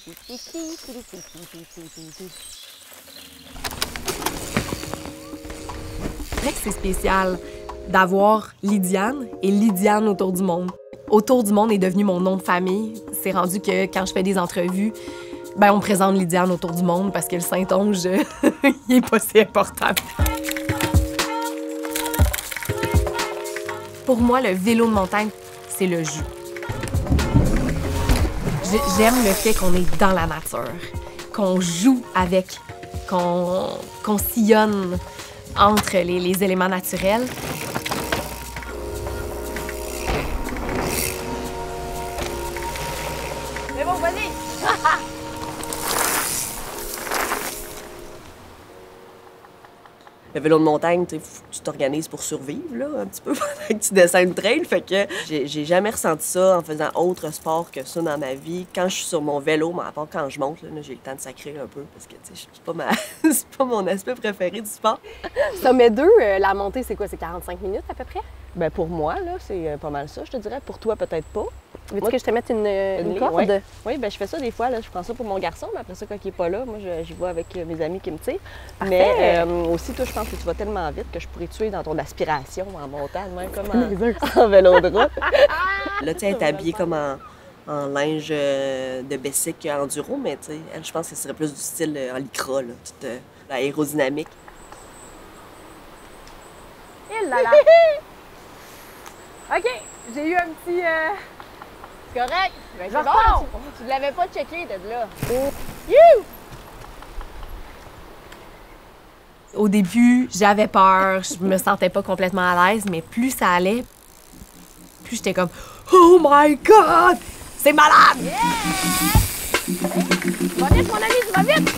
vrai que c'est spécial d'avoir Lydiane et Lydiane autour du monde. Autour du monde est devenu mon nom de famille. C'est rendu que quand je fais des entrevues, ben on me présente Lydiane autour du monde parce que le Saint-Onge, il est pas si important. Pour moi, le vélo de montagne, c'est le jus. J'aime le fait qu'on est dans la nature, qu'on joue avec, qu'on sillonne entre les éléments naturels. Mais bon, vas-y! Le vélo de montagne, tu t'organises pour survivre, là, un petit peu, pendant que tu descends une trail. Fait que j'ai jamais ressenti ça en faisant autre sport que ça dans ma vie. Quand je suis sur mon vélo, mais à part quand je monte, là, j'ai le temps de sacrer un peu parce que, tu sais, c'est pas mon aspect préféré du sport. Sommet 2, la montée, c'est quoi? C'est 45 minutes à peu près? Ben pour moi, là, c'est pas mal ça, je te dirais. Pour toi, peut-être pas. Veux-tu que je te mette une corde? Oui. Oui, ben je fais ça des fois. Là, je prends ça pour mon garçon, mais après ça, quand il n'est pas là, moi, j'y vais avec mes amis qui me tirent. Parfait. Mais aussi, toi, je pense que tu vas tellement vite que je pourrais tuer dans ton aspiration en montagne, même comme en vélo de route. Là, tu sais, elle est habillée comme en linge de basic enduro, mais tu sais, elle, je pense que ce serait plus du style en lycra, là, toute aérodynamique. Il là là! OK, j'ai eu un petit... C'est correct. Ben, Je c'est repars. bon, tu l'avais pas checké, d'être là. Au début, j'avais peur, je me sentais pas complètement à l'aise, mais plus ça allait, plus j'étais comme « Oh my God! C'est malade! Va vite, mon ami, tu vas vite!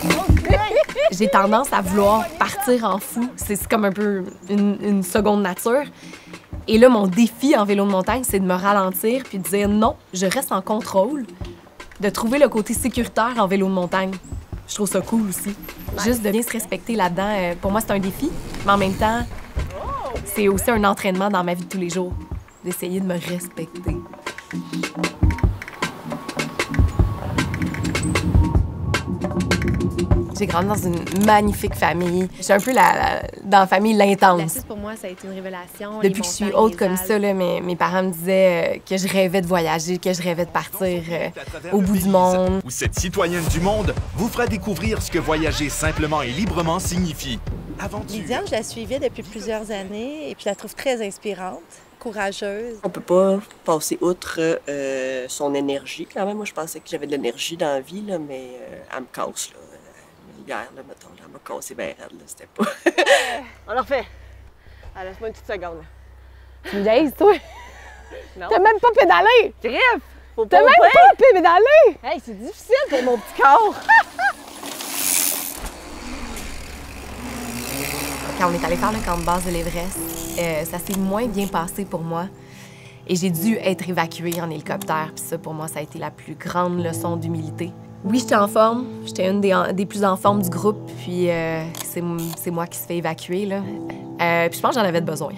J'ai tendance à vouloir partir en fou. C'est comme un peu une seconde nature. Et là, mon défi en vélo de montagne, c'est de me ralentir puis de dire non, je reste en contrôle, de trouver le côté sécuritaire en vélo de montagne. Je trouve ça cool aussi. Juste de bien se respecter là-dedans, pour moi, c'est un défi, mais en même temps, c'est aussi un entraînement dans ma vie de tous les jours, d'essayer de me respecter. J'ai grandi dans une magnifique famille. Je suis un peu dans la famille l'intense. La Suisse, pour moi, ça a été une révélation. Depuis que je suis haute comme ça, là, mes parents me disaient que je rêvais de voyager, que je rêvais de partir au bout du monde. Où cette citoyenne du monde vous fera découvrir ce que voyager simplement et librement signifie. Aventure. Lydiane, je la suivais depuis plusieurs années et puis je la trouve très inspirante, courageuse. On peut pas passer outre son énergie, quand même. Moi, je pensais que j'avais de l'énergie dans la vie, là, mais elle me casse, là. Hier, là, mettons, elle m'a cassé bien raide, là, c'était pas... On le refait. Ah, laisse-moi une petite seconde. Tu me niaises, toi? Non. T'as même pas pédalé! Griff! Faut T'as même pas pédalé! Hey, c'est difficile pour mon petit corps! Quand on est allé faire le camp de base de l'Everest, ça s'est moins bien passé pour moi. Et j'ai dû être évacuée en hélicoptère. Puis ça, pour moi, ça a été la plus grande leçon d'humilité. Oui, j'étais en forme. J'étais une des plus en forme du groupe. Puis c'est moi qui se fait évacuer, là. Puis je pense que j'en avais besoin.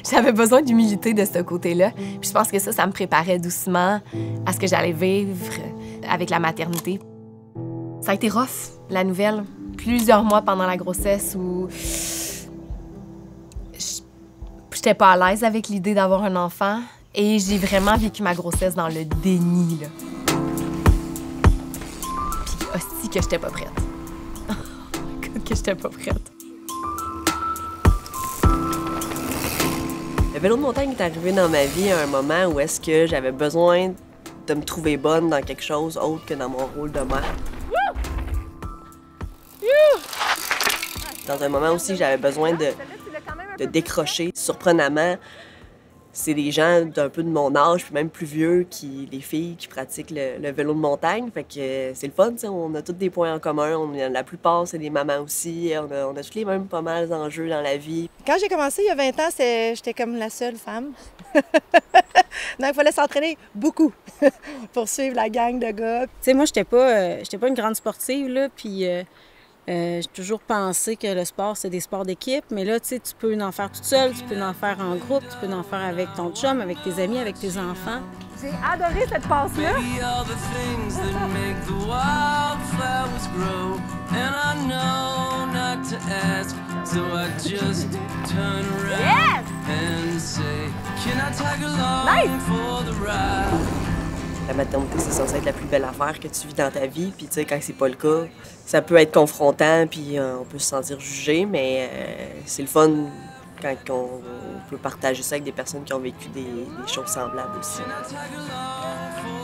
J'avais besoin d'humilité de ce côté-là. Puis je pense que ça me préparait doucement à ce que j'allais vivre avec la maternité. Ça a été rough, la nouvelle. Plusieurs mois pendant la grossesse où j'étais pas à l'aise avec l'idée d'avoir un enfant. Et j'ai vraiment vécu ma grossesse dans le déni, là. Hostie que j'étais pas prête. Que j'étais pas prête. Le vélo de montagne est arrivé dans ma vie à un moment où est-ce que j'avais besoin de me trouver bonne dans quelque chose autre que dans mon rôle de mère. Dans un moment aussi, j'avais besoin de décrocher. Surprenamment, c'est des gens d'un peu de mon âge, puis même plus vieux, les filles qui pratiquent le vélo de montagne. Fait que c'est le fun, t'sais. On a tous des points en commun. La plupart, c'est des mamans aussi. On a tous les mêmes pas mal d'enjeux dans la vie. Quand j'ai commencé il y a 20 ans, j'étais comme la seule femme. Donc, il fallait s'entraîner beaucoup pour suivre la gang de gars. Tu sais, moi, j'étais pas une grande sportive, là, puis j'ai toujours pensé que le sport, c'est des sports d'équipe, mais là, tu sais, tu peux en faire toute seule, tu peux en faire en groupe, tu peux en faire avec ton chum, avec tes amis, avec tes enfants. J'ai adoré cette passe-là. Maybe all the things that make the wildflowers grow. And I know not to ask, so I just turn around and say, can I tag along for the ride? La maternité, c'est censé être la plus belle affaire que tu vis dans ta vie. Puis, tu sais, quand c'est pas le cas, ça peut être confrontant, puis on peut se sentir jugé, mais c'est le fun quand on peut partager ça avec des personnes qui ont vécu des choses semblables aussi.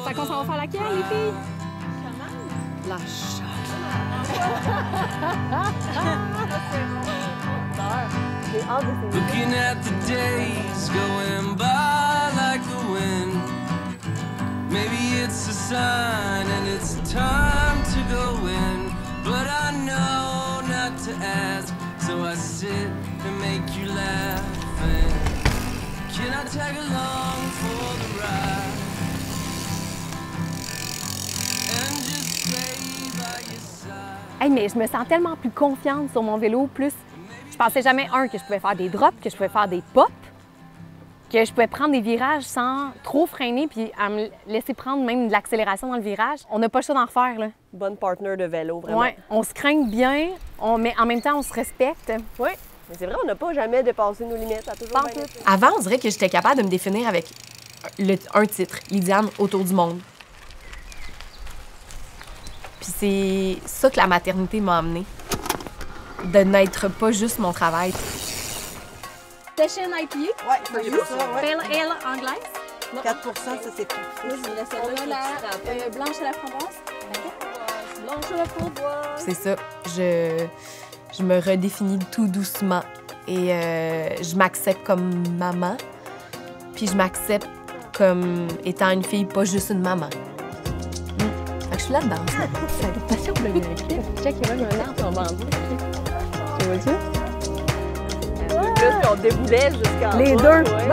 Fait qu'on s'en va faire laquelle, les filles? La chatte. J'ai hâte de finir. Looking at the days going by like the wind. Maybe it's a sign and it's time to go in. But I know not to ask, so I sit and make you laugh. And can I tag along for the ride? And just stay by your side. Hey, mais je me sens tellement plus confiante sur mon vélo. Plus, je pensais jamais, que je pouvais faire des drops, que je pouvais faire des pops, que je pouvais prendre des virages sans trop freiner puis à me laisser prendre même de l'accélération dans le virage. On n'a pas le choix d'en refaire, là. Bonne partner de vélo, vraiment. Ouais, on se craint bien, mais en même temps, on se respecte. Oui, mais c'est vrai, on n'a pas jamais dépassé nos limites. Ça a toujours Pas bien tout. été. Avant, on dirait que j'étais capable de me définir avec un titre, Lydiane autour du monde. Puis c'est ça que la maternité m'a amené. De n'être pas juste mon travail. Session IPA, Ouais, c'est ça, ouais. Pale Ale anglaise. 4 ça, c'est parfait. On a la blanche à la framboise. Blanche à la framboise. C'est ça. Je me redéfinis tout doucement. Et je m'accepte comme maman. Puis je m'accepte comme étant une fille, pas juste une maman. Fait que je suis là-dedans. Ça a été pour le clip. Check, il y a même un arbre en bambou. Tu vois-tu? Plus qu'on déboulait jusqu'en Les bas, deux. ouais.